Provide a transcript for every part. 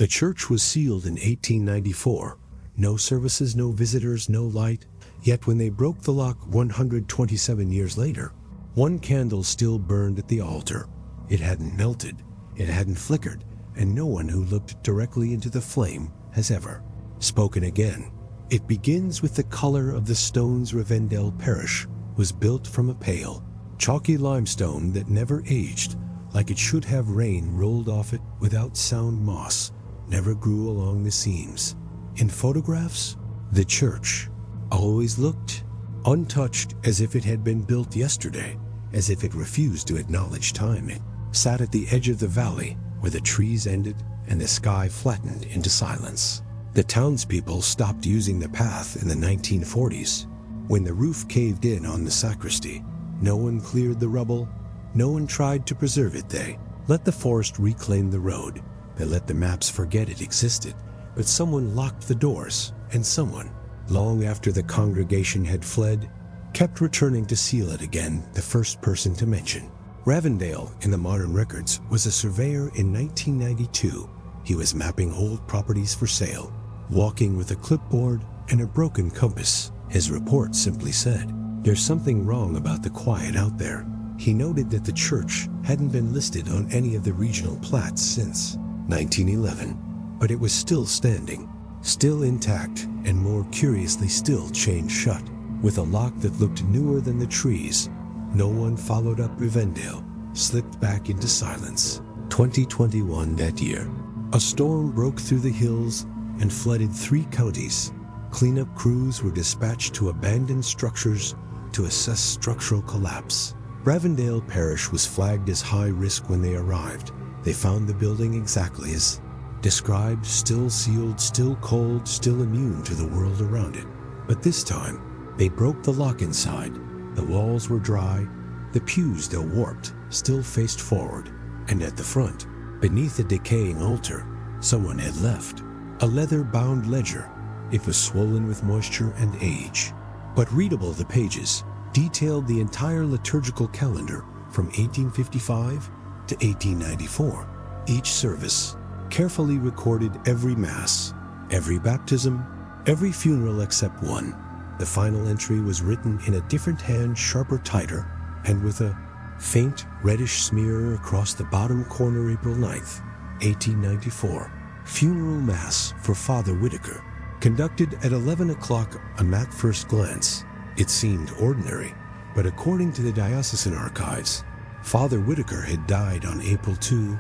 The church was sealed in 1894. No services, no visitors, no light. Yet when they broke the lock 127 years later, one candle still burned at the altar. It hadn't melted, it hadn't flickered, and no one who looked directly into the flame has ever spoken again. It begins with the color of the stones. Ravendale Parish was built from a pale, chalky limestone that never aged, like it should have. Rain rolled off it without sound. Moss never grew along the seams. In photographs, the church always looked untouched, as if it had been built yesterday, as if it refused to acknowledge time. It sat at the edge of the valley where the trees ended and the sky flattened into silence. The townspeople stopped using the path in the 1940s. When the roof caved in on the sacristy, no one cleared the rubble, no one tried to preserve it. They let the forest reclaim the road. They let the maps forget it existed. But someone locked the doors, and someone, long after the congregation had fled, kept returning to seal it again. The first person to mention Ravendale in the modern records was a surveyor in 1992. He was mapping old properties for sale, walking with a clipboard and a broken compass. His report simply said, "There's something wrong about the quiet out there." He noted that the church hadn't been listed on any of the regional plats since 1911, but it was still standing, still intact, and more curiously still chained shut, with a lock that looked newer than the trees. No one followed up. Ravendale slipped back into silence. 2021, that year, a storm broke through the hills and flooded 3 counties. Cleanup crews were dispatched to abandoned structures to assess structural collapse. Ravendale Parish was flagged as high risk when they arrived. They found the building exactly as described, still sealed, still cold, still immune to the world around it. But this time, they broke the lock inside. The walls were dry, the pews, though warped, still faced forward, and at the front, beneath a decaying altar, someone had left a leather-bound ledger. It was swollen with moisture and age, but readable. The pages detailed the entire liturgical calendar from 1855 to 1894. Each service carefully recorded every mass, every baptism, every funeral except one. The final entry was written in a different hand, sharper, tighter, and with a faint reddish smear across the bottom corner. April 9th, 1894. Funeral Mass for Father Whitaker, conducted at 11 o'clock. At first glance, it seemed ordinary, but according to the diocesan archives, Father Whitaker had died on April 2,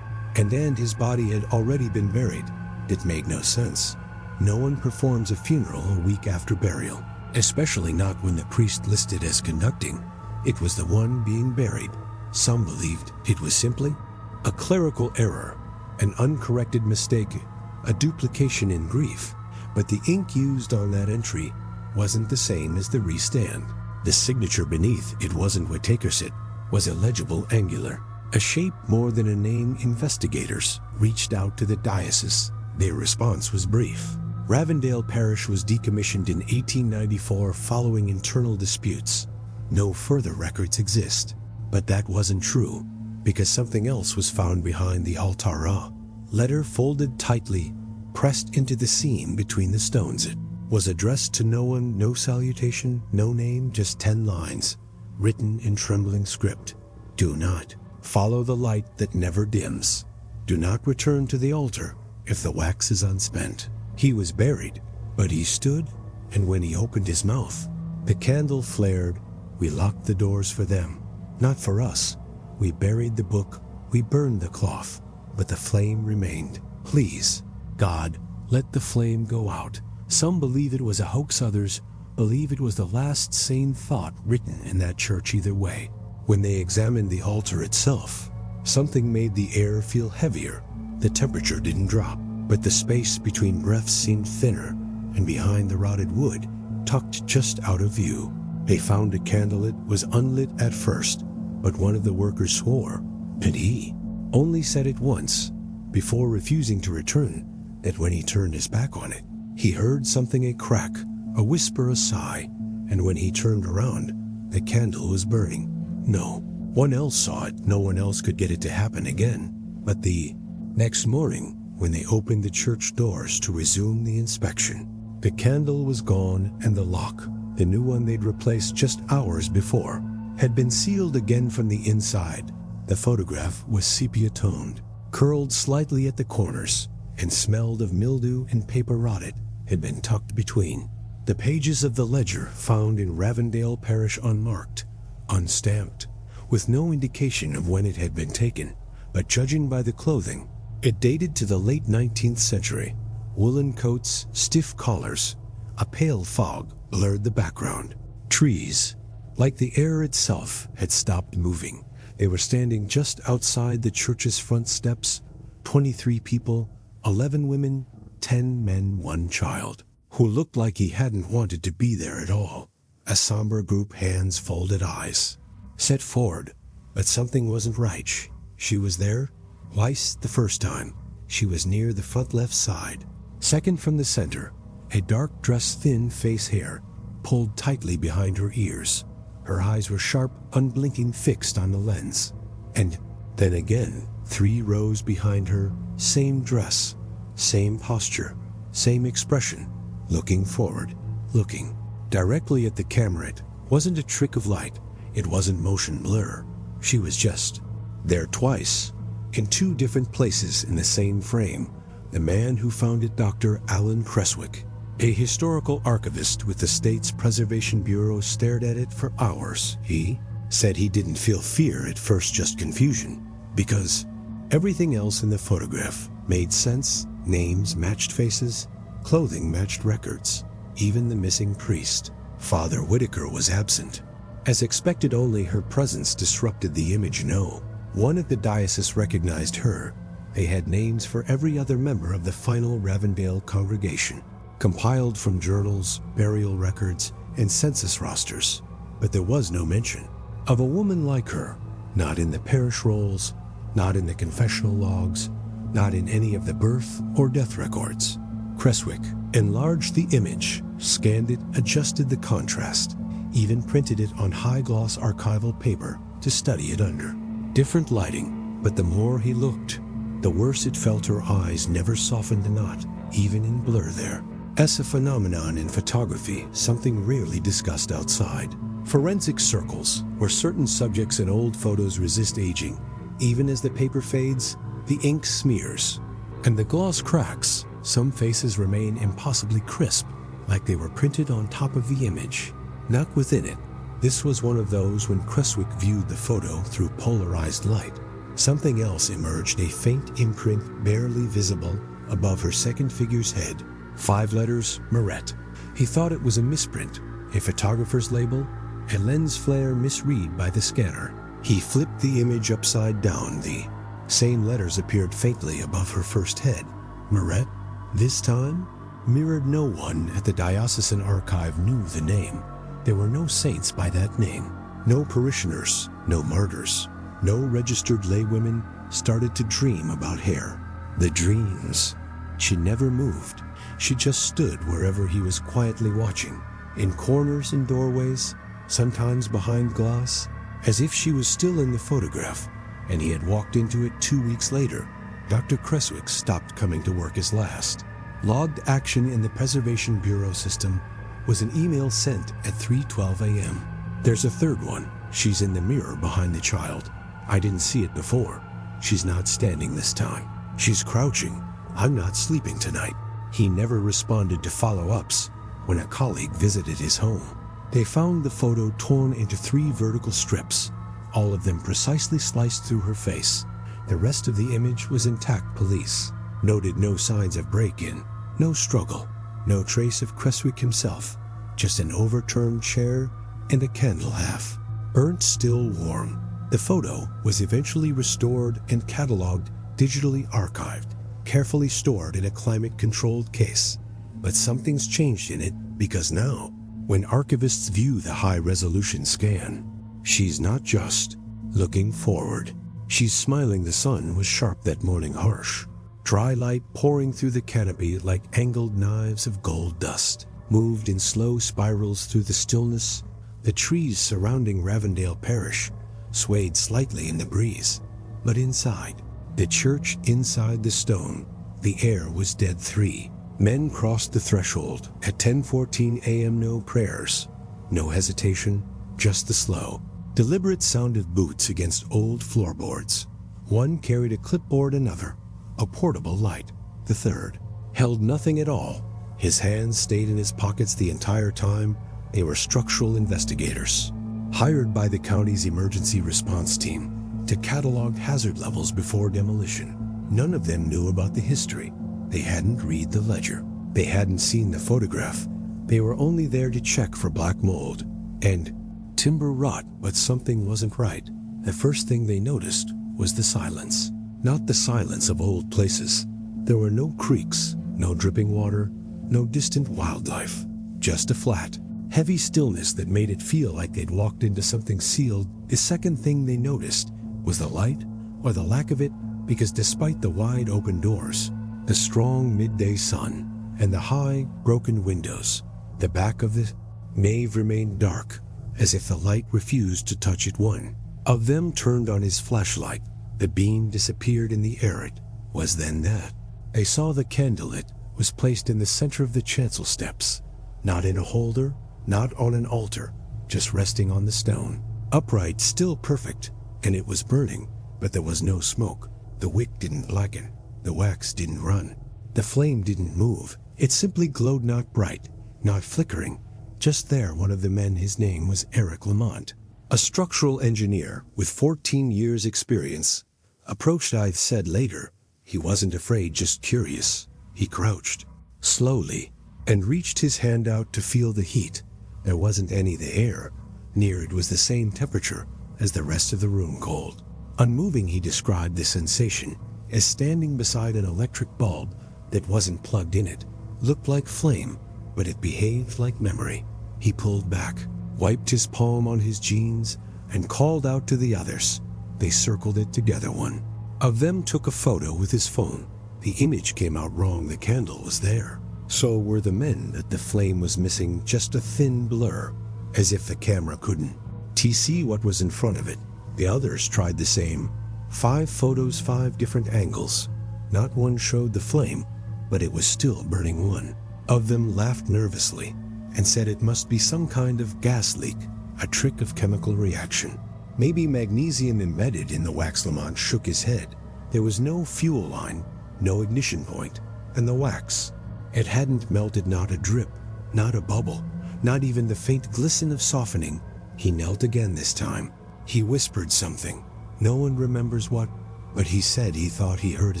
and his body had already been buried. It made no sense. No one performs a funeral a week after burial, especially not when the priest listed as conducting. It was the one being buried. Some believed it was simply a clerical error, an uncorrected mistake, a duplication in grief. But the ink used on that entry wasn't the same as the restand. The signature beneath it wasn't Whitaker's. It was illegible, angular, a shape more than a name. Investigators reached out to the diocese. Their response was brief. Ravendale Parish was decommissioned in 1894 following internal disputes. No further records exist. But that wasn't true, because something else was found behind the altar. A letter folded tightly, pressed into the seam between the stones. It was addressed to no one, no salutation, no name, just 10 lines, written in trembling script. Do not follow the light that never dims. Do not return to the altar if the wax is unspent. He was buried, but he stood, and when he opened his mouth, the candle flared. We locked the doors for them, not for us. We buried the book, we burned the cloth, but the flame remained. Please, God, let the flame go out. Some believe it was a hoax, others believe it was the last sane thought written in that church. Either way, when they examined the altar itself, something made the air feel heavier. The temperature didn't drop, but the space between breaths seemed thinner, and behind the rotted wood, tucked just out of view, they found a candle. It was unlit at first, but one of the workers swore, and he only said it once, before refusing to return, that when he turned his back on it, he heard something, a crack, a whisper, a sigh, and when he turned around, the candle was burning. No one else saw it, no one else could get it to happen again. But the next morning, when they opened the church doors to resume the inspection. The candle was gone, and the lock, the new one they'd replaced just hours before, had been sealed again from the inside. The photograph was sepia-toned, curled slightly at the corners, and smelled of mildew and paper rotted, had been tucked between. The pages of the ledger found in Ravendale Parish unmarked, unstamped, with no indication of when it had been taken, but judging by the clothing, it dated to the late 19th century. Woolen coats, stiff collars, a pale fog blurred the background. Trees, like the air itself, had stopped moving. They were standing just outside the church's front steps, 23 people, 11 women, 10 men, 1 child, who looked like he hadn't wanted to be there at all. A somber group, hands folded, eyes set forward, but something wasn't right. She was there twice the first time. She was near the front left side. Second from the center, a dark dress, thin face, hair pulled tightly behind her ears. Her eyes were sharp, unblinking, fixed on the lens. And then again, 3 rows behind her, same dress, same posture, same expression, looking forward, looking directly at the camera. It wasn't a trick of light. It wasn't motion blur. She was just there twice, in 2 different places in the same frame. The man who found it, Dr. Alan Creswick, a historical archivist with the state's Preservation Bureau, stared at it for hours. He said he didn't feel fear at first, just confusion, because everything else in the photograph made sense. Names matched faces, clothing matched records, even the missing priest, Father Whitaker, was absent. As expected, only her presence disrupted the image. No one at the diocese recognized her. They had names for every other member of the final Ravendale congregation, compiled from journals, burial records, and census rosters. But there was no mention of a woman like her, not in the parish rolls, not in the confessional logs, not in any of the birth or death records. Creswick enlarged the image, scanned it, adjusted the contrast, even printed it on high-gloss archival paper to study it under different lighting. But the more he looked, the worse it felt. Her eyes never softened a knot, even in blur. There, as a phenomenon in photography, something rarely discussed outside forensic circles, where certain subjects in old photos resist aging. Even as the paper fades, the ink smears, and the gloss cracks. Some faces remain impossibly crisp, like they were printed on top of the image, not within it. This was one of those when Creswick viewed the photo through polarized light. Something else emerged, a faint imprint barely visible above her second figure's head. 5 letters, Moret. He thought it was a misprint, a photographer's label, a lens flare misread by the scanner. He flipped the image upside down. The same letters appeared faintly above her first head. Moret, this time, mirrored. No one at the diocesan archive knew the name. There were no saints by that name, no parishioners, no martyrs, no registered laywomen. Started to dream about hair. The dreams. She never moved. She just stood wherever he was, quietly watching, in corners and doorways, sometimes behind glass, as if she was still in the photograph, and he had walked into it 2 weeks later. Dr. Creswick stopped coming to work. His last logged action in the Preservation Bureau system was an email sent at 3:12 a.m. There's a third one. She's in the mirror behind the child. I didn't see it before. She's not standing this time. She's crouching. I'm not sleeping tonight. He never responded to follow-ups when a colleague visited his home. They found the photo torn into 3 vertical strips, all of them precisely sliced through her face. The rest of the image was intact. Police noted no signs of break-in, no struggle, no trace of Creswick himself, just an overturned chair and a candle half burnt, still warm. The photo was eventually restored and cataloged, digitally archived, carefully stored in a climate-controlled case. But something's changed in it, because now, when archivists view the high-resolution scan, she's not just looking forward. She's smiling. The sun was sharp that morning, harsh. Dry light pouring through the canopy like angled knives of gold dust, moved in slow spirals through the stillness. The trees surrounding Ravendale Parish swayed slightly in the breeze. But inside, the church, inside the stone, The air was dead 3. Men crossed the threshold at 10:14 a.m. No prayers, no hesitation, just the slow, deliberate sound of boots against old floorboards. One carried a clipboard, another, a portable light. The third held nothing at all. His hands stayed in his pockets the entire time. They were structural investigators, hired by the county's emergency response team to catalog hazard levels before demolition. None of them knew about the history. They hadn't read the ledger. They hadn't seen the photograph. They were only there to check for black mold and timber rot, but something wasn't right. The first thing they noticed was the silence. Not the silence of old places. There were no creeks, no dripping water, no distant wildlife. Just a flat, heavy stillness that made it feel like they'd walked into something sealed. The second thing they noticed was the light, or the lack of it, because despite the wide open doors, the strong midday sun, and the high, broken windows, the back of the nave remained dark, as if the light refused to touch it. One of them turned on his flashlight. The beam disappeared in the air. It was then that they saw the candle. It was placed in the center of the chancel steps, not in a holder, not on an altar, just resting on the stone. Upright, still perfect, and it was burning, but there was no smoke. The wick didn't blacken. The wax didn't run. The flame didn't move. It simply glowed, not bright, not flickering. Just there, one of the men, his name was Eric Lamont, a structural engineer with 14 years' experience, approached. I said later, he wasn't afraid, just curious. He crouched, slowly, and reached his hand out to feel the heat. There wasn't any. The air near it was the same temperature as the rest of the room, cold. Unmoving, he described the sensation as standing beside an electric bulb that wasn't plugged in. It looked like flame, but it behaved like memory. He pulled back, wiped his palm on his jeans, and called out to the others. They circled it together. One of them took a photo with his phone. The image came out wrong. The candle was there. So were the men. That the flame was missing, just a thin blur, as if the camera couldn't see what was in front of it. The others tried the same. 5 photos, 5 different angles. Not one showed the flame, but it was still burning. One of them laughed nervously and said it must be some kind of gas leak, a trick of chemical reaction. Maybe magnesium embedded in the wax. Lamont shook his head. There was no fuel line, no ignition point, and the wax, it hadn't melted, not a drip, not a bubble, not even the faint glisten of softening. He knelt again this time. He whispered something. No one remembers what, but he said he thought he heard a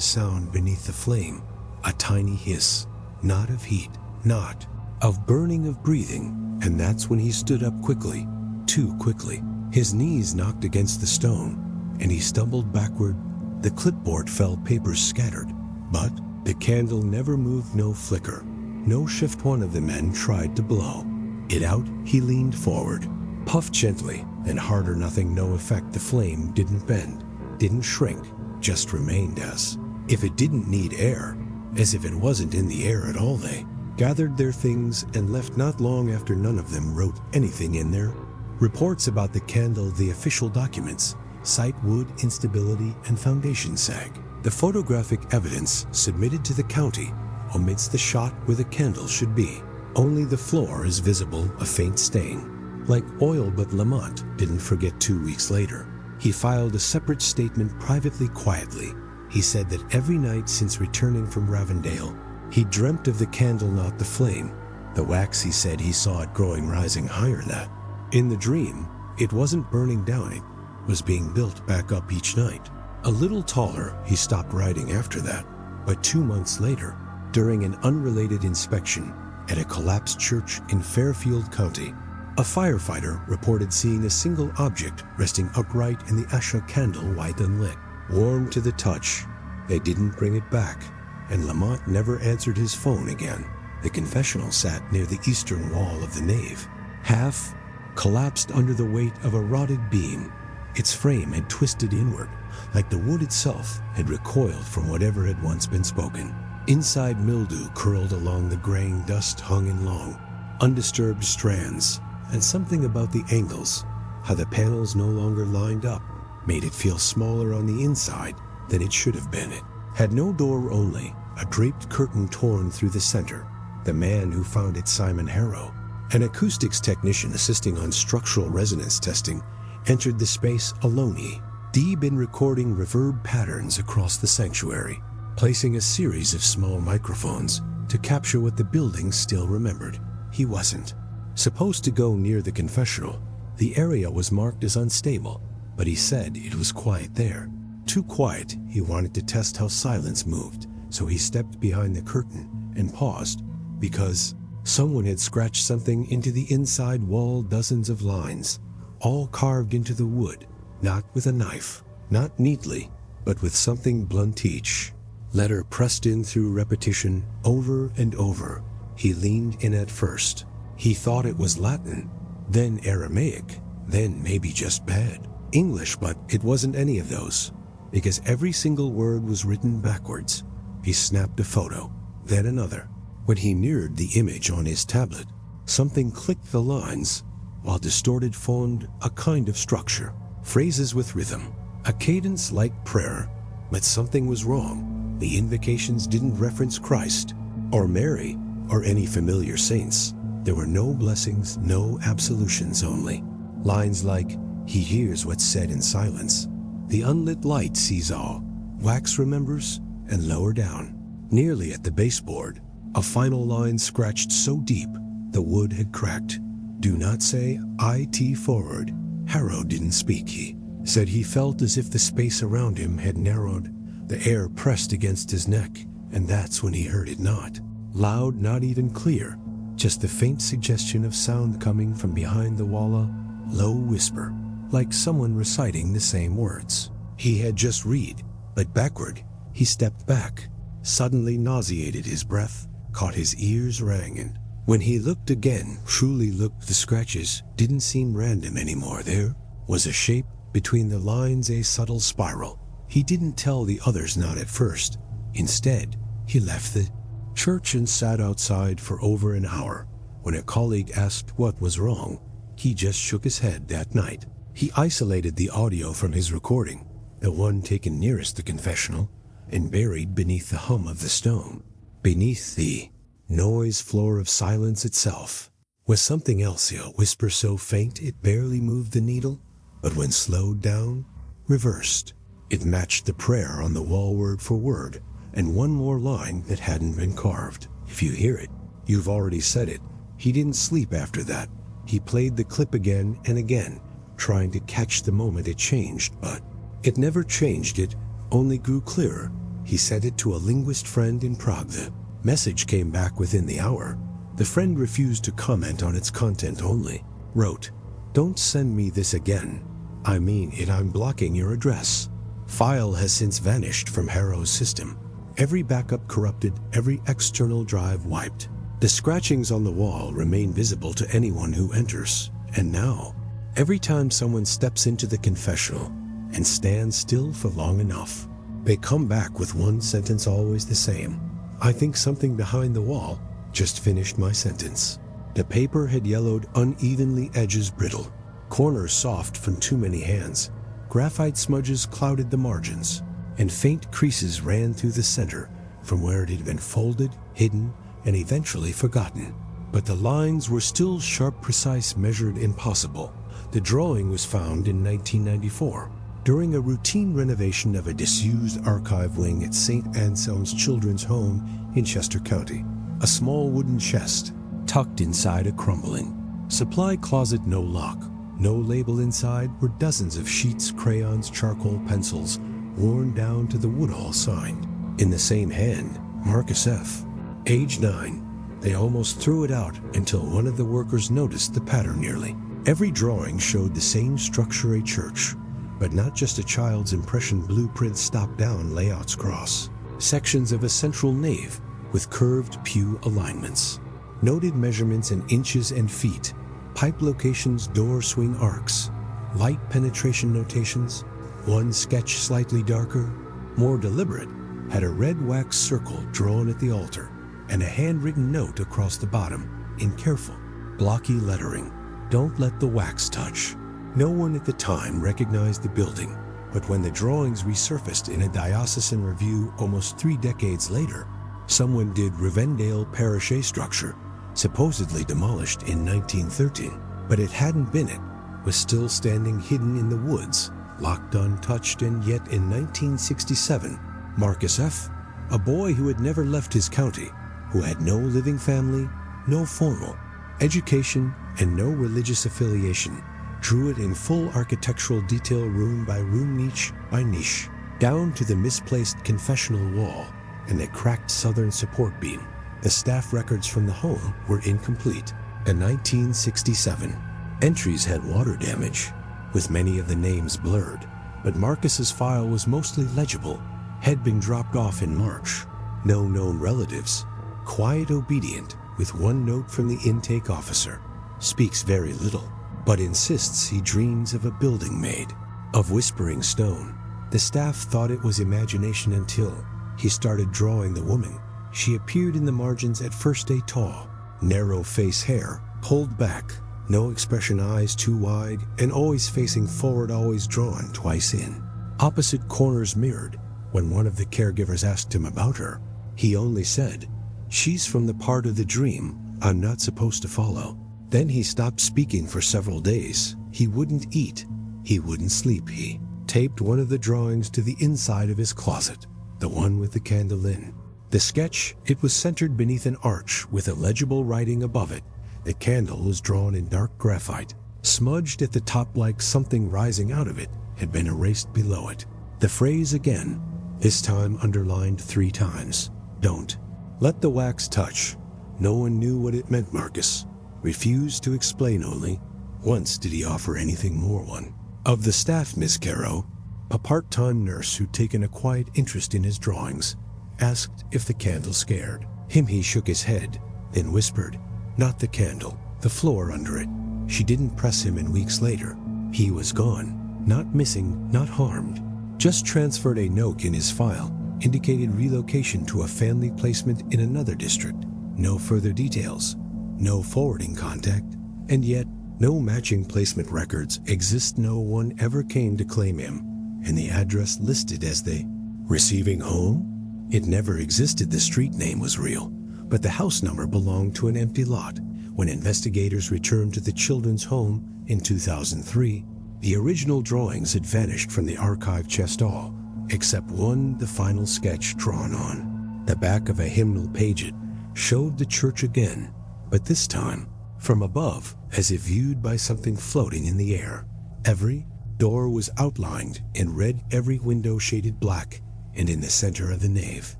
sound beneath the flame, a tiny hiss, not of heat, not of burning, of breathing. And that's when he stood up quickly, too quickly. His knees knocked against the stone, and he stumbled backward. The clipboard fell, papers scattered, but the candle never moved, no flicker, no shift. One of the men tried to blow it out. He leaned forward, puffed gently and harder. Nothing, no effect. The flame didn't bend, didn't shrink, just remained as if it didn't need air, as if it wasn't in the air at all. They gathered their things and left. Not long after, none of them wrote anything in their reports about the candle. The official documents cite wood instability and foundation sag. The photographic evidence submitted to the county omits the shot where the candle should be. Only the floor is visible, a faint stain, like oil. But Lamont didn't forget. 2 weeks later, he filed a separate statement privately, quietly. He said that every night since returning from Ravendale, he dreamt of the candle, not the flame. The wax, he said he saw it growing, rising higher. That in the dream, it wasn't burning down, it was being built back up each night. A little taller. He stopped writing after that. But 2 months later, during an unrelated inspection at a collapsed church in Fairfield County, a firefighter reported seeing a single object resting upright in the Asha candle, white unlit, warm to the touch. They didn't bring it back, and Lamont never answered his phone again. The confessional sat near the eastern wall of the nave, half collapsed under the weight of a rotted beam. Its frame had twisted inward, like the wood itself had recoiled from whatever had once been spoken. Inside, mildew curled along the graying dust, hung in long, undisturbed strands, and something about the angles, how the panels no longer lined up, made it feel smaller on the inside than it should have been. It had no door, only a draped curtain torn through the center. The man who found it, Simon Harrow, an acoustics technician assisting on structural resonance testing, entered the space alone, deep in recording reverb patterns across the sanctuary, placing a series of small microphones to capture what the building still remembered. He wasn't supposed to go near the confessional. The area was marked as unstable, but he said it was quiet there. Too quiet, he wanted to test how silence moved, so he stepped behind the curtain and paused, because someone had scratched something into the inside wall, dozens of lines, all carved into the wood, not with a knife, not neatly, but with something blunt each. Letter pressed in through repetition, over and over. He leaned in at first. He thought it was Latin, then Aramaic, then maybe just bad English, but it wasn't any of those, because every single word was written backwards. He snapped a photo, then another. When he neared the image on his tablet, something clicked the lines, while distorted formed a kind of structure, phrases with rhythm, a cadence like prayer. But something was wrong. The invocations didn't reference Christ, or Mary, or any familiar saints. There were no blessings, no absolutions, only lines like, "He hears what's said in silence. The unlit light sees all. Wax remembers," and lower down, nearly at the baseboard, a final line scratched so deep the wood had cracked. "Do not say IT forward." Harrow didn't speak. He said he felt as if the space around him had narrowed. The air pressed against his neck, and that's when he heard it, not loud, not even clear, just the faint suggestion of sound coming from behind the wall, a low whisper, like someone reciting the same words he had just read, but backward. He stepped back, suddenly nauseated. His breath caught, his ears rang, and when he looked again, truly looked, the scratches didn't seem random anymore. There was a shape between the lines, a subtle spiral. He didn't tell the others, not at first. Instead, he left the church and sat outside for over an hour. When a colleague asked what was wrong, he just shook his head. That night, he isolated the audio from his recording, the one taken nearest the confessional, and buried beneath the hum of the stone, beneath the noise floor of silence itself, was something else, a whisper so faint it barely moved the needle, but when slowed down, reversed. It matched the prayer on the wall word for word, and one more line that hadn't been carved. "If you hear it, you've already said it." He didn't sleep after that. He played the clip again and again, trying to catch the moment it changed, but it never changed. It only grew clearer. He sent it to a linguist friend in Prague. The message came back within the hour. The friend refused to comment on its content, only wrote, "Don't send me this again. I mean it, I'm blocking your address." File has since vanished from Harrow's system. Every backup corrupted, every external drive wiped. The scratchings on the wall remain visible to anyone who enters. And now, every time someone steps into the confessional and stands still for long enough, they come back with one sentence, always the same. "I think something behind the wall just finished my sentence." The paper had yellowed unevenly, edges brittle, corners soft from too many hands. Graphite smudges clouded the margins, and faint creases ran through the center from where it had been folded, hidden, and eventually forgotten. But the lines were still sharp, precise, measured, impossible. The drawing was found in 1994 during a routine renovation of a disused archive wing at St. Anselm's Children's Home in Chester County. A small wooden chest tucked inside a crumbling supply closet, no lock, no label inside, were dozens of sheets, crayons, charcoal, pencils, worn down to the Woodhall sign. In the same hand, Marcus F., age 9. They almost threw it out until one of the workers noticed the pattern nearly. Every drawing showed the same structure, a church, but not just a child's impression. Blueprints, stop-down layouts, cross sections of a central nave with curved pew alignments, noted measurements in inches and feet, pipe locations, door swing arcs, light penetration notations. One sketch, slightly darker, more deliberate, had a red wax circle drawn at the altar and a handwritten note across the bottom in careful, blocky lettering. "Don't let the wax touch." No one at the time recognized the building, but when the drawings resurfaced in a diocesan review almost 3 decades later, Someone did Ravendale Parish structure, supposedly demolished in 1913, but it hadn't been it, was still standing hidden in the woods, locked untouched, and yet in 1967, Marcus F., a boy who had never left his county, who had no living family, no formal education, and no religious affiliation, drew it in full architectural detail room by room, niche by niche, down to the misplaced confessional wall and the cracked southern support beam. The staff records from the home were incomplete. In 1967, entries had water damage, with many of the names blurred, but Marcus's file was mostly legible, had been dropped off in March. No known relatives, quiet obedient, with one note from the intake officer, speaks very little, but insists he dreams of a building made of whispering stone. The staff thought it was imagination until he started drawing the woman. She appeared in the margins at first a tall, narrow face, hair pulled back, no expression, eyes too wide, and always facing forward, always drawn twice in. Opposite corners mirrored. When one of the caregivers asked him about her, he only said, "She's from the part of the dream I'm not supposed to follow." Then he stopped speaking for several days. He wouldn't eat. He wouldn't sleep. He taped one of the drawings to the inside of his closet, the one with the candle in. The sketch, it was centered beneath an arch with illegible writing above it. The candle was drawn in dark graphite. Smudged at the top like something rising out of it had been erased below it. The phrase again, this time underlined 3 times. "Don't let the wax touch." No one knew what it meant. Marcus refused to explain. Only once did he offer anything more. One of the staff, Miss Caro, a part-time nurse who'd taken a quiet interest in his drawings, asked if the candle scared him. He shook his head, then whispered, "Not the candle, the floor under it." She didn't press him, and weeks later, he was gone. Not missing, not harmed. Just transferred a note in his file, indicated relocation to a family placement in another district. No further details, no forwarding contact, and yet no matching placement records exist. No one ever came to claim him, and the address listed as the receiving home? It never existed. The street name was real, but the house number belonged to an empty lot. When investigators returned to the children's home in 2003, the original drawings had vanished from the archive chest, all except one, the final sketch drawn on the back of a hymnal page. It showed the church again, but this time from above, as if viewed by something floating in the air. Every door was outlined in red, every window shaded black, and in the center of the nave,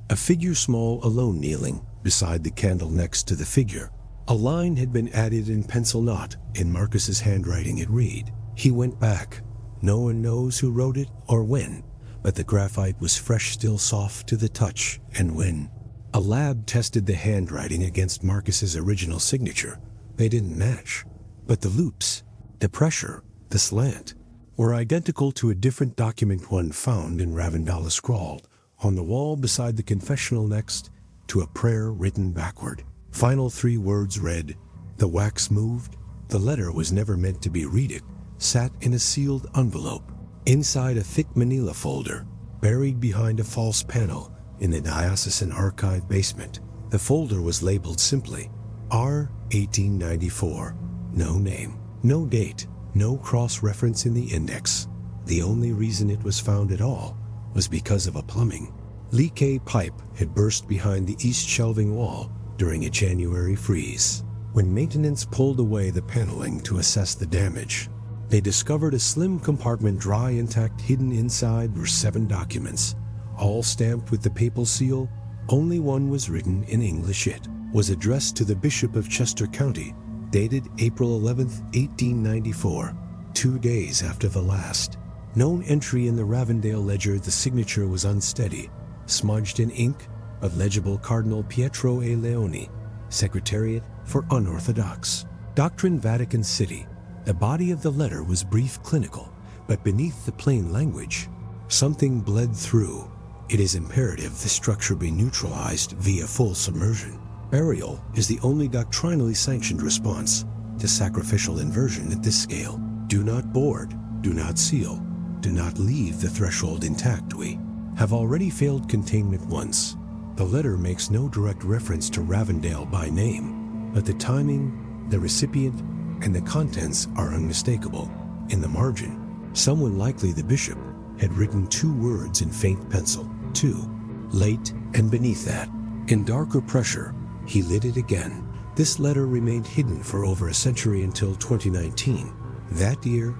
a figure, small, alone, kneeling beside the candle next to the figure. A line had been added in pencil, not in Marcus's handwriting. It read, "He went back. No one knows who wrote it or when, but the graphite was fresh, still soft to the touch, and when a lab tested the handwriting against Marcus's original signature, they didn't match. But the loops, the pressure, the slant, were identical to a different document, one found in Ravendale, scrawled on the wall beside the confessional next to a prayer written backward. Final 3 words read, "The wax moved." The letter was never meant to be read. It sat in a sealed envelope, inside a thick manila folder, buried behind a false panel in the diocesan archive basement. The folder was labeled simply, R 1894. No name, no date, no cross-reference in the index. The only reason it was found at all was because of a plumbing leak. A pipe had burst behind the east shelving wall during a January freeze. When maintenance pulled away the paneling to assess the damage, they discovered a slim compartment, dry, intact. Hidden inside were 7 documents, all stamped with the papal seal. Only one was written in English. It was addressed to the Bishop of Chester County, dated April 11th, 1894, 2 days after the last known entry in the Ravendale ledger. The signature was unsteady, smudged in ink of legible Cardinal Pietro A. Leone, Secretariat for Unorthodox Doctrine, Vatican City. The body of the letter was brief, clinical, but beneath the plain language, something bled through. It is imperative the structure be neutralized via full submersion. Burial is the only doctrinally sanctioned response to sacrificial inversion at this scale. Do not board, do not seal, do not leave the threshold intact. We have already failed containment once. The letter makes no direct reference to Ravendale by name, but the timing, the recipient, and the contents are unmistakable. In the margin, someone, likely the bishop, had written 2 words in faint pencil, "To, late," and beneath that, in darker pressure, he lit it again. This letter remained hidden for over a century until 2019. That year,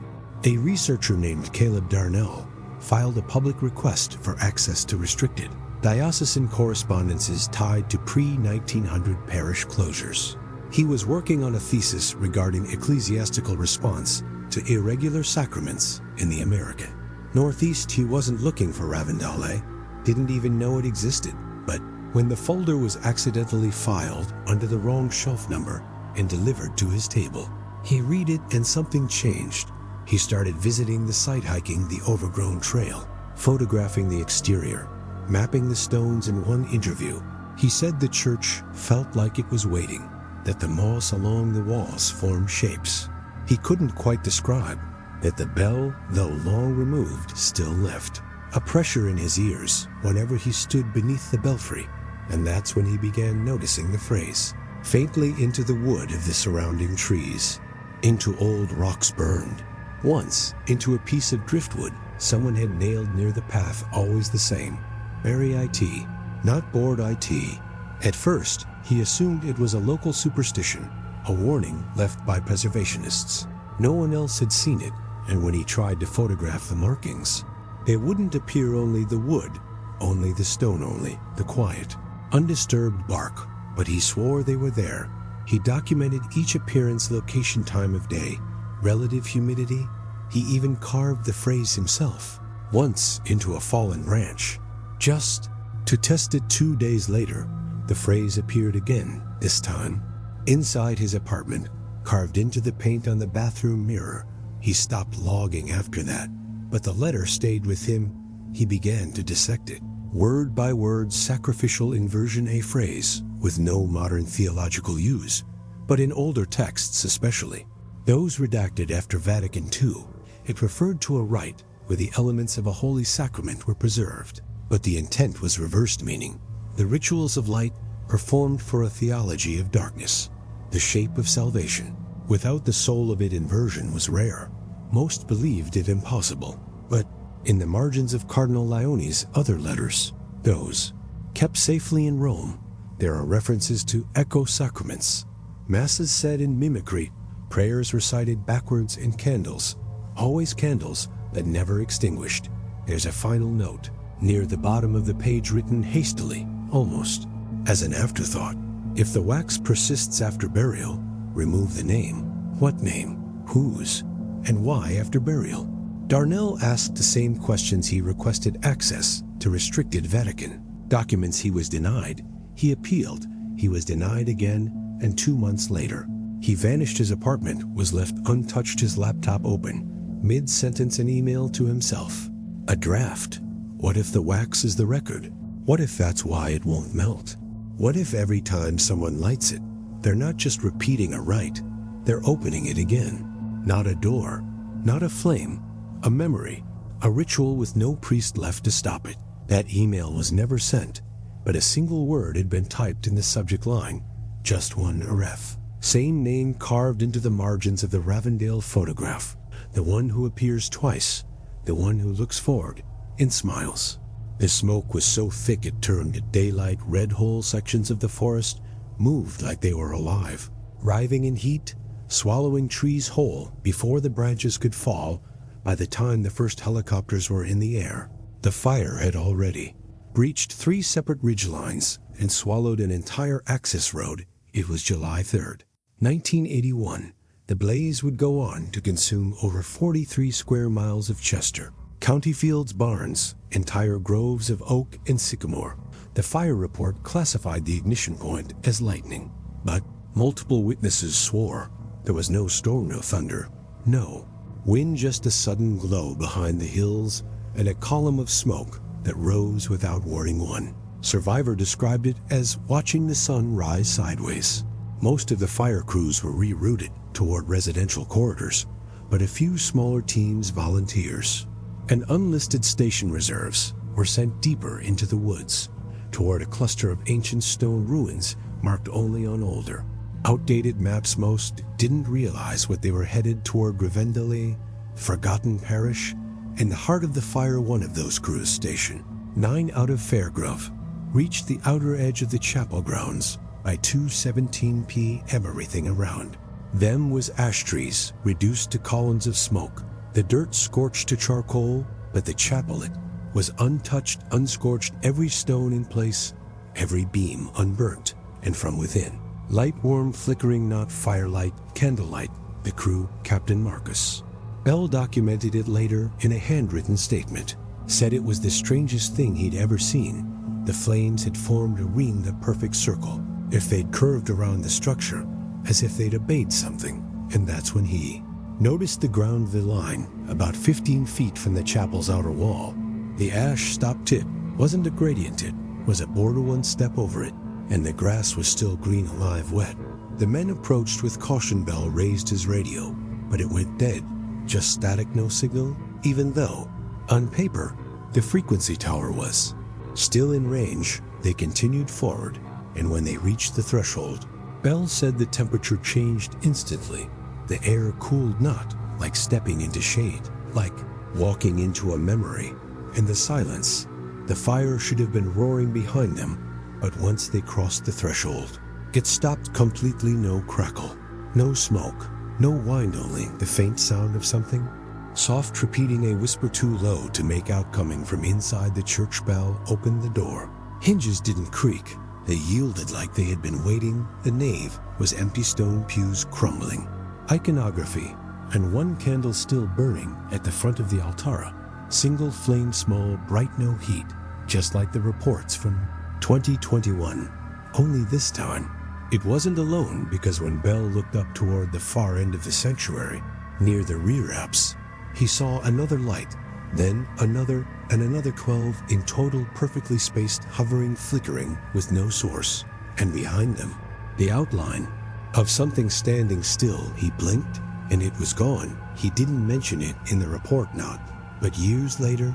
a researcher named Caleb Darnell filed a public request for access to restricted diocesan correspondences tied to pre-1900 parish closures. He was working on a thesis regarding ecclesiastical response to irregular sacraments in the American Northeast. He wasn't looking for Ravendale, didn't even know it existed, but when the folder was accidentally filed under the wrong shelf number and delivered to his table, he read it and something changed. He started visiting the site, hiking the overgrown trail, photographing the exterior, mapping the stones. In one interview, he said the church felt like it was waiting, that the moss along the walls formed shapes he couldn't quite describe, that the bell, though long removed, still left a pressure in his ears whenever he stood beneath the belfry. And that's when he began noticing the phrase, faintly into the wood of the surrounding trees, into old rocks burned. Once, into a piece of driftwood someone had nailed near the path, always the same, bury IT, not board IT. At first, he assumed it was a local superstition, a warning left by preservationists. No one else had seen it, and when he tried to photograph the markings, it wouldn't appear only the wood, only the stone, only the quiet, undisturbed bark, but he swore they were there. He documented each appearance, location, time of day, relative humidity. He even carved the phrase himself, once into a fallen branch. Just to test it 2 days later, the phrase appeared again, this time inside his apartment, carved into the paint on the bathroom mirror. He stopped logging after that, but the letter stayed with him. He began to dissect it, word by word, sacrificial inversion, a phrase with no modern theological use, but in older texts especially, those redacted after Vatican II, it referred to a rite where the elements of a holy sacrament were preserved, but the intent was reversed, meaning the rituals of light performed for a theology of darkness, the shape of salvation. Without the soul of it, inversion was rare. Most believed it impossible, but in the margins of Cardinal Leone's other letters, those kept safely in Rome, there are references to echo sacraments, masses said in mimicry, prayers recited backwards, and candles, always candles that never extinguished. There's a final note near the bottom of the page, written hastily, almost as an afterthought. If the wax persists after burial, remove the name. What name? Whose? And why after burial? Darnell asked the same questions. He requested access to restricted Vatican documents. He was denied. He appealed. He was denied again, and 2 months later, he vanished. His apartment was left untouched, his laptop open. Mid-sentence, an email to himself. A draft. What if the wax is the record? What if that's why it won't melt? What if every time someone lights it, they're not just repeating a rite, they're opening it again? Not a door, not a flame, a memory, a ritual with no priest left to stop it. That email was never sent, but a single word had been typed in the subject line, just one ref. Same name carved into the margins of the Ravendale photograph, the one who appears twice, the one who looks forward and smiles. The smoke was so thick it turned at daylight. Red whole sections of the forest moved like they were alive, writhing in heat, swallowing trees whole before the branches could fall. By the time the first helicopters were in the air, the fire had already breached 3 separate ridgelines and swallowed an entire access road. It was July 3rd, 1981. The blaze would go on to consume over 43 square miles of Chester, county fields, barns, entire groves of oak and sycamore. The fire report classified the ignition point as lightning, but multiple witnesses swore there was no storm, no thunder, no wind, just a sudden glow behind the hills and a column of smoke that rose without warning. One survivor described it as watching the sun rise sideways. Most of the fire crews were rerouted toward residential corridors, but a few smaller teams, volunteers, and unlisted station reserves were sent deeper into the woods. toward a cluster of ancient stone ruins marked only on older, outdated maps. Most didn't realize what they were headed toward. Ravendale, forgotten parish, in the heart of the fire. One of those crews station 9 out of Fairgrove reached the outer edge of the chapel grounds by 2:17 p.m. Everything around them was ash trees reduced to columns of smoke, the dirt scorched to charcoal, but the chapelet was untouched, unscorched, every stone in place, every beam unburnt, and from within, light, warm, flickering, not firelight, candlelight. The crew, Captain Marcus Bell, documented it later in a handwritten statement, said it was the strangest thing he'd ever seen. The flames had formed a ring, the perfect circle, if they'd curved around the structure, as if they'd obeyed something. And that's when he noticed the ground, the line, about 15 feet from the chapel's outer wall. The ash stopped. It wasn't a gradient, it was a border, one step over it, and the grass was still green, alive, wet. The men approached with caution. Bell raised his radio, but it went dead, just static, no signal, even though, on paper, the frequency tower was still in range. They continued forward, and when they reached the threshold, Bell said the temperature changed instantly. The air cooled, not like stepping into shade, like walking into a memory. And the silence, the fire should have been roaring behind them, but once they crossed the threshold, it stopped completely. No crackle, no smoke, no wind, only the faint sound of something soft repeating, a whisper too low to make out, coming from inside the church. Bell opened the door. Hinges didn't creak. They yielded like they had been waiting. The nave was empty, stone pews crumbling, iconography, and one candle still burning at the front of the altar. Single flame, small, bright, no heat, just like the reports from 2021. Only this time, it wasn't alone, because when Bell looked up toward the far end of the sanctuary, near the rear apse, he saw another light, then another, and another. 12 in total, perfectly spaced, hovering, flickering, with no source. And behind them, the outline of something standing still. He blinked, and it was gone. He didn't mention it in the report, not. But years later,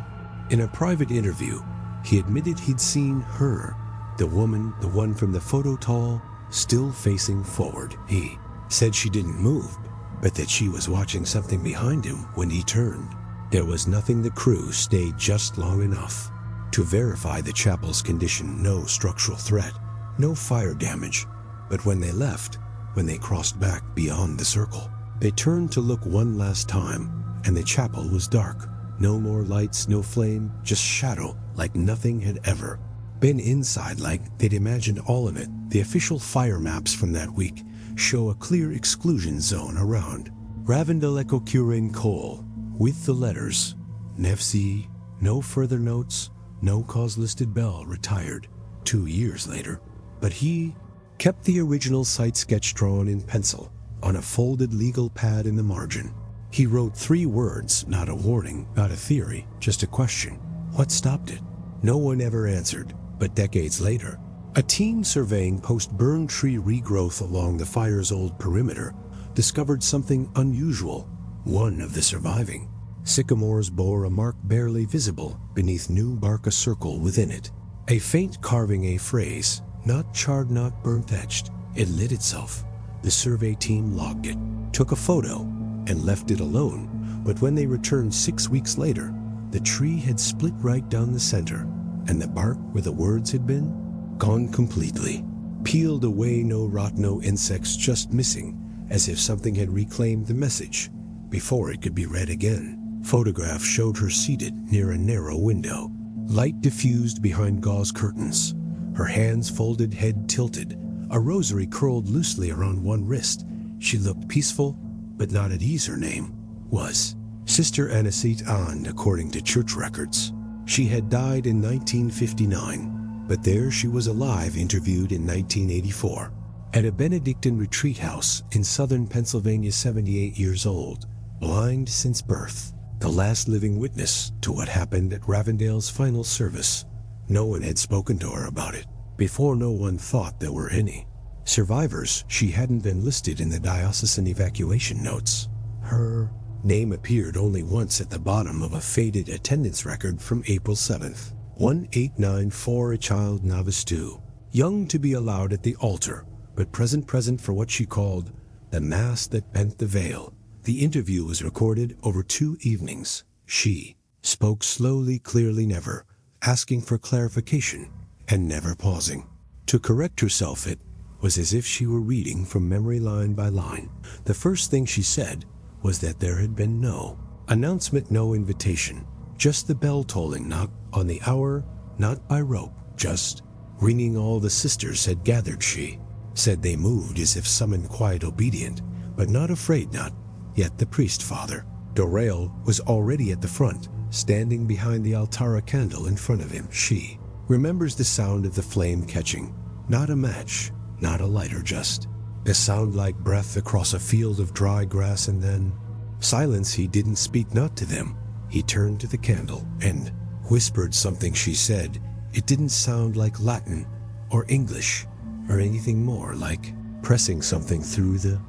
in a private interview, he admitted he'd seen her, the woman, the one from the photo, tall, still facing forward. He said she didn't move, but that she was watching something behind him when he turned. There was nothing. The crew stayed just long enough to verify the chapel's condition. No structural threat, no fire damage. But when they left, when they crossed back beyond the circle, they turned to look one last time, and the chapel was dark. No more lights, no flame, just shadow, like nothing had ever been inside, like they'd imagined all of it. The official fire maps from that week show a clear exclusion zone around Ravendale Echo Curin Coal, with the letters NEFC. No further notes, no cause listed. Bell retired 2 years later, but he kept the original site sketch drawn in pencil on a folded legal pad in the margin. He wrote 3 words, not a warning, not a theory, just a question. What stopped it? No one ever answered, but decades later, a team surveying post-burn tree regrowth along the fire's old perimeter discovered something unusual. One of the surviving sycamores bore a mark barely visible beneath new bark, a circle within it. A faint carving, a phrase, not charred, not burnt, etched. It lit itself. The survey team logged it, took a photo, and left it alone. But when they returned 6 weeks later, the tree had split right down the center, and the bark where the words had been, gone completely. Peeled away, no rot, no insects, just missing, as if something had reclaimed the message before it could be read again. Photographs showed her seated near a narrow window, light diffused behind gauze curtains, her hands folded, head tilted, a rosary curled loosely around one wrist. She looked peaceful, but not at ease. Her name was Sister Anisit An, according to church records. She had died in 1959, but there she was alive, interviewed in 1984 at a Benedictine retreat house in southern Pennsylvania, 78 years old, blind since birth, the last living witness to what happened at Ravendale's final service. No one had spoken to her about it before. No one thought there were any survivors. She hadn't been listed in the diocesan evacuation notes. Her name appeared only once at the bottom of a faded attendance record from April 7th. 1894, a child novice too, young to be allowed at the altar, but present for what she called the mass that bent the veil. The interview was recorded over 2 evenings. She spoke slowly, clearly, never asking for clarification, and never pausing to correct herself. It was as if she were reading from memory line by line. The first thing she said was that there had been no announcement, no invitation, just the bell tolling, not on the hour, not by rope, just ringing. All the sisters had gathered. She said they moved as if summoned, quiet, obedient, but not afraid, not yet. The priest, Father Eliah, was already at the front, standing behind the altar, a candle in front of him. She remembers the sound of the flame catching, not a match, not a lighter, just a sound like breath across a field of dry grass, and then silence. He didn't speak, not to them. He turned to the candle and whispered something. She said it didn't sound like Latin or English or anything more, like pressing something through the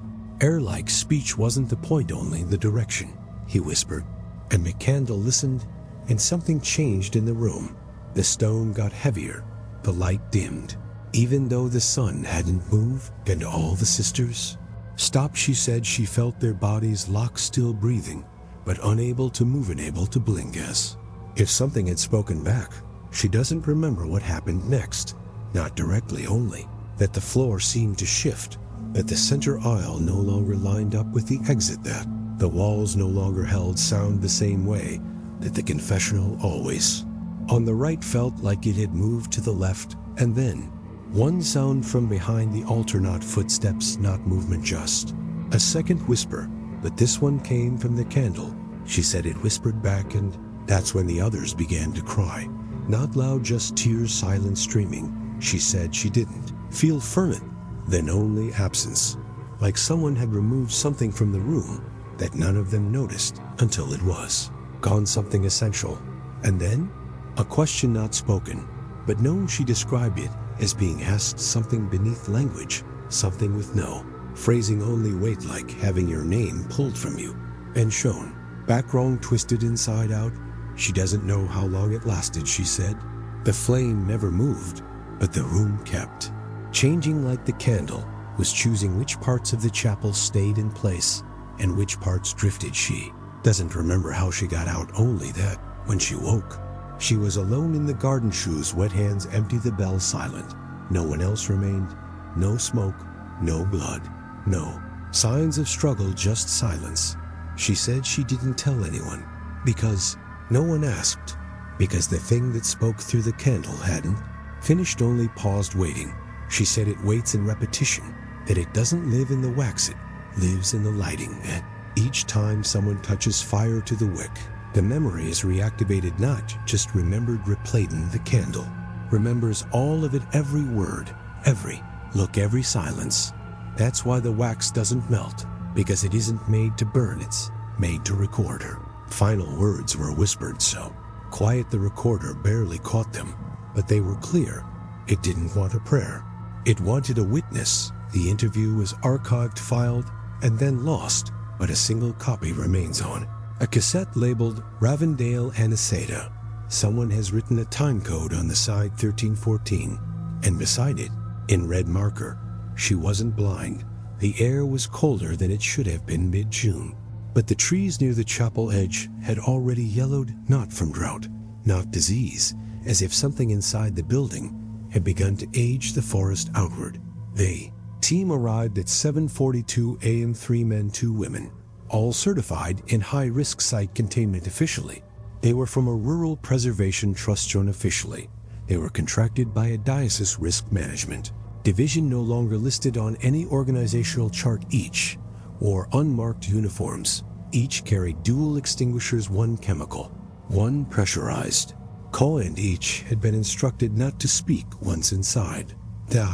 air. Like speech wasn't the point, only the direction. He whispered, and the candle listened, and something changed in the room. The stone got heavier, the light dimmed, even though the sun hadn't moved, and all the sisters stopped. She said she felt their bodies lock, still breathing, but unable to move, unable to blink, as if something had spoken back. She doesn't remember what happened next, not directly, only that the floor seemed to shift, that the center aisle no longer lined up with the exit, that the walls no longer held sound the same way, that the confessional, always on the right, felt like it had moved to the left, and then one sound from behind the altar, not footsteps, not movement, just a second whisper, but this one came from the candle. She said it whispered back, and that's when the others began to cry. Not loud, just tears, silent, streaming. She said she didn't feel ferment, then only absence, like someone had removed something from the room that none of them noticed until it was gone, something essential. And then a question not spoken, but known. She described it as being asked, something beneath language, something with no phrasing, only weight, like having your name pulled from you and shown back, wrong, twisted inside out. She doesn't know how long it lasted. She said the flame never moved, but the room kept changing, like the candle was choosing which parts of the chapel stayed in place and which parts drifted. She doesn't remember how she got out, only that when she woke, she was alone in the garden, shoes, wet hands, empty, the bell silent. No one else remained. No smoke, no blood, no signs of struggle, just silence. She said she didn't tell anyone because no one asked, because the thing that spoke through the candle hadn't finished, only paused, waiting. She said it waits in repetition, that it doesn't live in the wax, it lives in the lighting, that each time someone touches fire to the wick, the memory is reactivated, not just remembered, replayed. In the candle remembers all of it, every word, every look, every silence. That's why the wax doesn't melt, because it isn't made to burn, it's made to record. Her final words were whispered so quiet the recorder barely caught them, but they were clear. It didn't want a prayer, it wanted a witness. The interview was archived, filed, and then lost, but a single copy remains on a cassette labeled Ravendale Anisada. Someone has written a time code on the side, 1314, and beside it, in red marker, she wasn't blind. The air was colder than it should have been mid-June, but the trees near the chapel edge had already yellowed, not from drought, not disease, as if something inside the building had begun to age the forest outward. The team arrived at 7:42 a.m., 3 men, 2 women, all certified in high-risk site containment officially. They were from a rural preservation trust zone officially. They were contracted by a diocese risk management division, no longer listed on any organizational chart. Each wore unmarked uniforms. Each carried dual extinguishers, one chemical, one pressurized, and each had been instructed not to speak once inside. The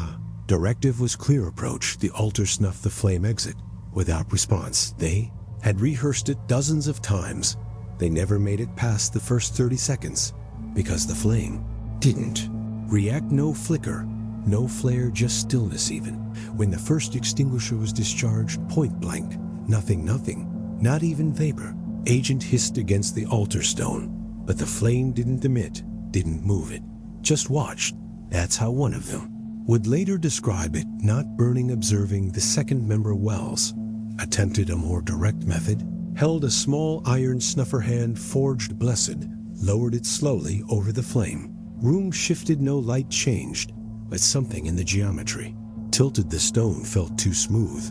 directive was clear: approach the altar, snuff the flame, exit. Without response. They had rehearsed it dozens of times. They never made it past the first 30 seconds because the flame didn't react. No flicker, no flare, just stillness. Even when the first extinguisher was discharged, point blank, nothing, not even vapor. Agent hissed against the altar stone, but the flame didn't emit, didn't move it, just watched. That's how one of them would later describe it, not burning. Observing the second member, Wells attempted a more direct method, held a small iron snuffer hand forged blessed, lowered it slowly over the flame. Room shifted, no light changed, but something in the geometry. Tilted, the stone felt too smooth,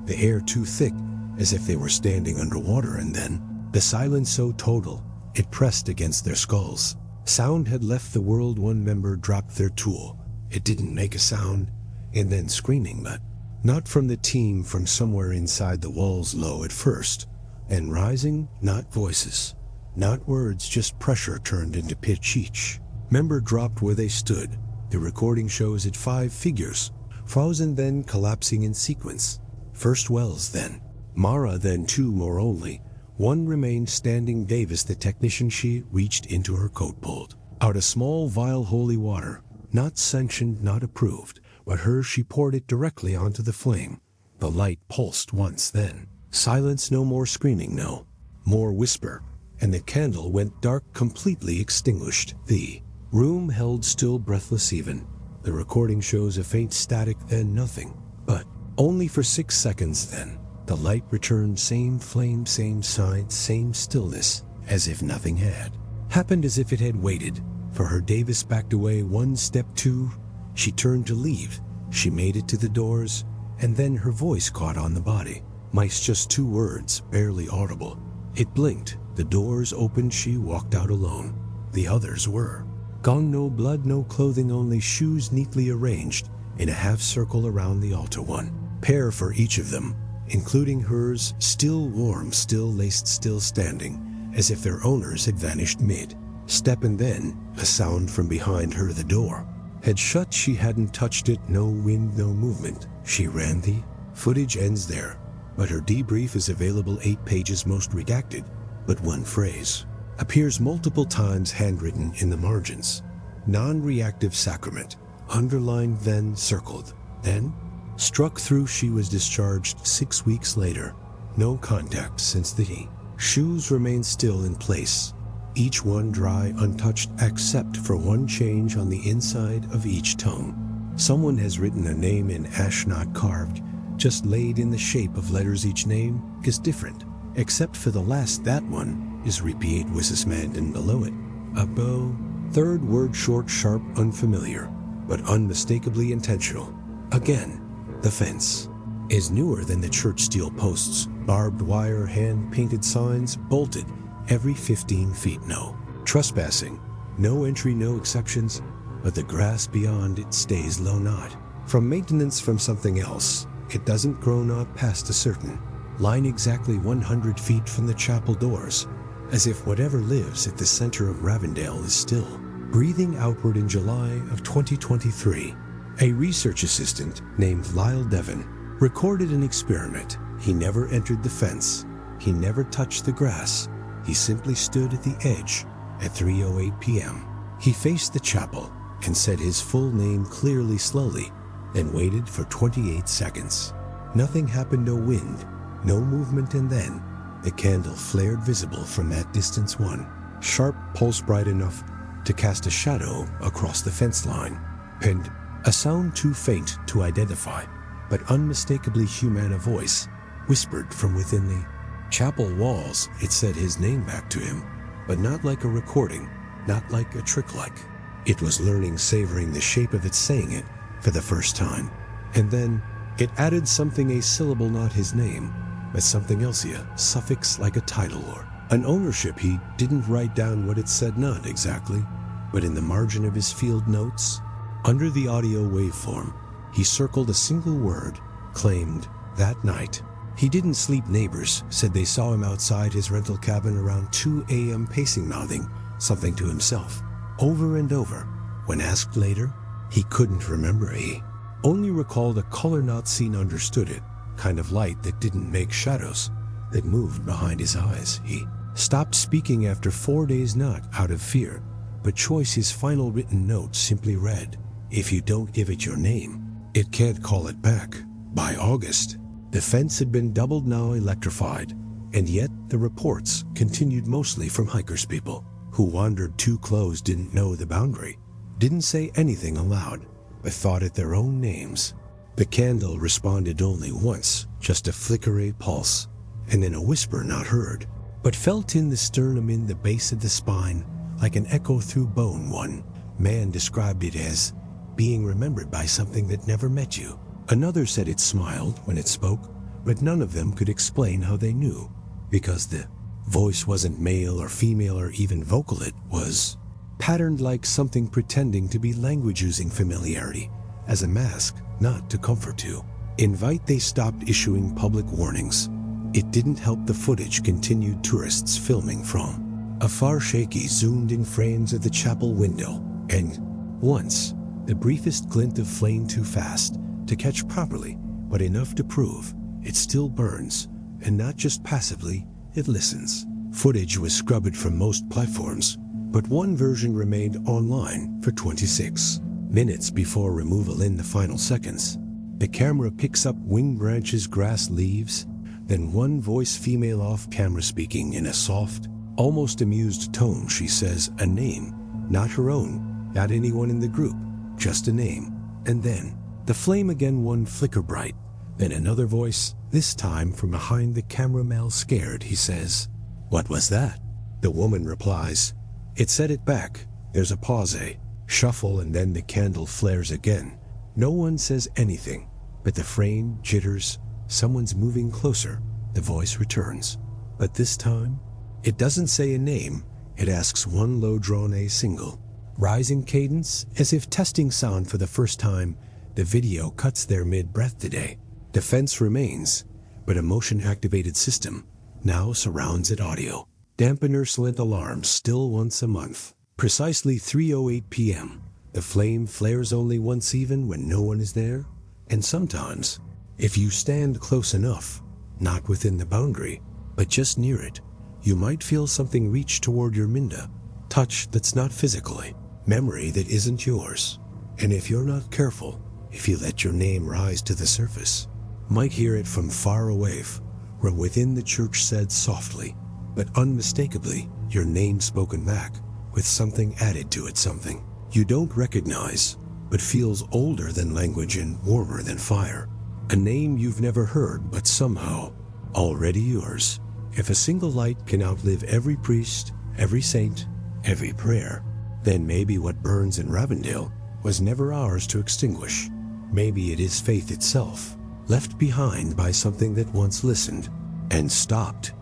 the air too thick, as if they were standing underwater. And then, the silence so total, it pressed against their skulls. Sound had left the world. One member dropped their tool. It didn't make a sound, and then screaming, but not from the team, from somewhere inside the walls, low at first, and rising. Not voices, not words, just pressure turned into pitch. Each member dropped where they stood. The recording shows it 5 figures, frozen, then collapsing in sequence. First Wells, then Mara, then 2 more only. One remained standing. Davis, the technician. She reached into her coat, pulled out a small vial, holy water. Not sanctioned, not approved, but hers. She poured it directly onto the flame. The light pulsed once, then silence. No more screaming, no more whisper, and the candle went dark, completely extinguished. The room held still, breathless. Even the recording shows a faint static, then nothing, but only for 6 seconds. Then the light returned, same flame, same sign, same stillness, as if nothing had happened, as if it had waited for her. Davis backed away 1 step, 2. She turned to leave. She made it to the doors, and then her voice caught on the body. Mice, just 2 words, barely audible. It blinked. The doors opened. She walked out alone. The others were gone. No blood, no clothing, only shoes neatly arranged in a half circle around the altar. 1 pair for each of them, including hers, still warm, still laced, still standing, as if their owners had vanished mid-step. And then a sound from behind her. The door had shut. She hadn't touched it. No wind, no movement. She ran. The footage ends there, but her debrief is available. 8 pages, most redacted, but 1 phrase appears multiple times, handwritten in the margins. Non-reactive sacrament, underlined, then circled, then struck through. She was discharged 6 weeks later. No contact since. The shoes remain still in place, each one dry, untouched, except for 1 change on the inside of each tongue. Someone has written a name in ash, not carved, just laid in the shape of letters. Each name is different, except for the last. That one is repeat Wisismand, and below it, a bow. 3rd word short, sharp, unfamiliar, but unmistakably intentional. Again, the fence is newer than the church. Steel posts, barbed wire, hand-painted signs, bolted every 15 feet. No trespassing, no entry, no exceptions, but the grass beyond it stays low, not from maintenance, from something else. It doesn't grow, not past a certain line, exactly 100 feet from the chapel doors, as if whatever lives at the center of Ravendale is still breathing outward. In July of 2023, a research assistant named Lyle Devon recorded an experiment. He never entered the fence. He never touched the grass. He simply stood at the edge at 3:08 p.m. He faced the chapel and said his full name clearly, slowly, then waited for 28 seconds. Nothing happened, no wind, no movement, and then the candle flared, visible from that distance. 1 sharp pulse, bright enough to cast a shadow across the fence line, and a sound too faint to identify, but unmistakably human. A voice whispered from within the chapel walls. It said his name back to him, but not like a recording, not like a trick. Like it was learning, savoring the shape of it, saying it for the first time. And then it added something, a syllable, not his name, but something else, a suffix like a title or an ownership. He didn't write down what it said, not exactly, but in the margin of his field notes, under the audio waveform, he circled a single word, claimed that night he didn't sleep. Neighbors said they saw him outside his rental cabin around 2 a.m. pacing, mouthing something to himself over and over. When asked later, he couldn't remember. He only recalled a color not seen, understood it, kind of light that didn't make shadows, that moved behind his eyes. He stopped speaking after 4 days, not out of fear, but choice. His final written note simply read, "If you don't give it your name, it can't call it back." By August, the fence had been doubled, now electrified, and yet the reports continued, mostly from hikers, people who wandered too close didn't know the boundary, didn't say anything aloud, but thought at their own names. The candle responded only once, just a flickering pulse, and then a whisper not heard, but felt in the sternum in the base of the spine, like an echo through bone. One man described it as being remembered by something that never met you. Another said it smiled when it spoke, but none of them could explain how they knew, because the voice wasn't male or female or even vocal. It was patterned like something pretending to be language, using familiarity as a mask, not to comfort to invite. They stopped issuing public warnings. It didn't help the footage continued. Tourists filming from afar, shaky, zoomed in frames of the chapel window, and once the briefest glint of flame, too fast to catch properly, but enough to prove it still burns, and not just passively, it listens. Footage was scrubbed from most platforms, but one version remained online for 26 minutes before removal. In the final seconds, the camera picks up wing branches, grass, leaves, then one voice, female, off camera, speaking in a soft, almost amused tone. She says a name, not her own, not anyone in the group, just a name. And then the flame again, one flicker bright, then another voice, this time from behind the camera. Mal scared, he says, "What was that?" The woman replies, "It set it back." There's a pause, a shuffle, and then the candle flares again. No one says anything, but the frame jitters. Someone's moving closer. The voice returns, but this time it doesn't say a name. It asks one low drawn, a single rising cadence, as if testing sound for the first time. The video cuts there mid-breath. Today, defense remains, but a motion-activated system now surrounds it. Audio dampener slant alarms still once a month. Precisely 3:08 p.m. The flame flares only once, even when no one is there. And sometimes, if you stand close enough, not within the boundary, but just near it, you might feel something reach toward your minda. Touch that's not physically, memory that isn't yours. And if you're not careful, if you let your name rise to the surface, might hear it from far away, from within. The church said softly, but unmistakably, your name spoken back, with something added to it, something you don't recognize, but feels older than language and warmer than fire. A name you've never heard, but somehow already yours. If a single light can outlive every priest, every saint, every prayer, then maybe what burns in Ravendale was never ours to extinguish. Maybe it is faith itself, left behind by something that once listened and stopped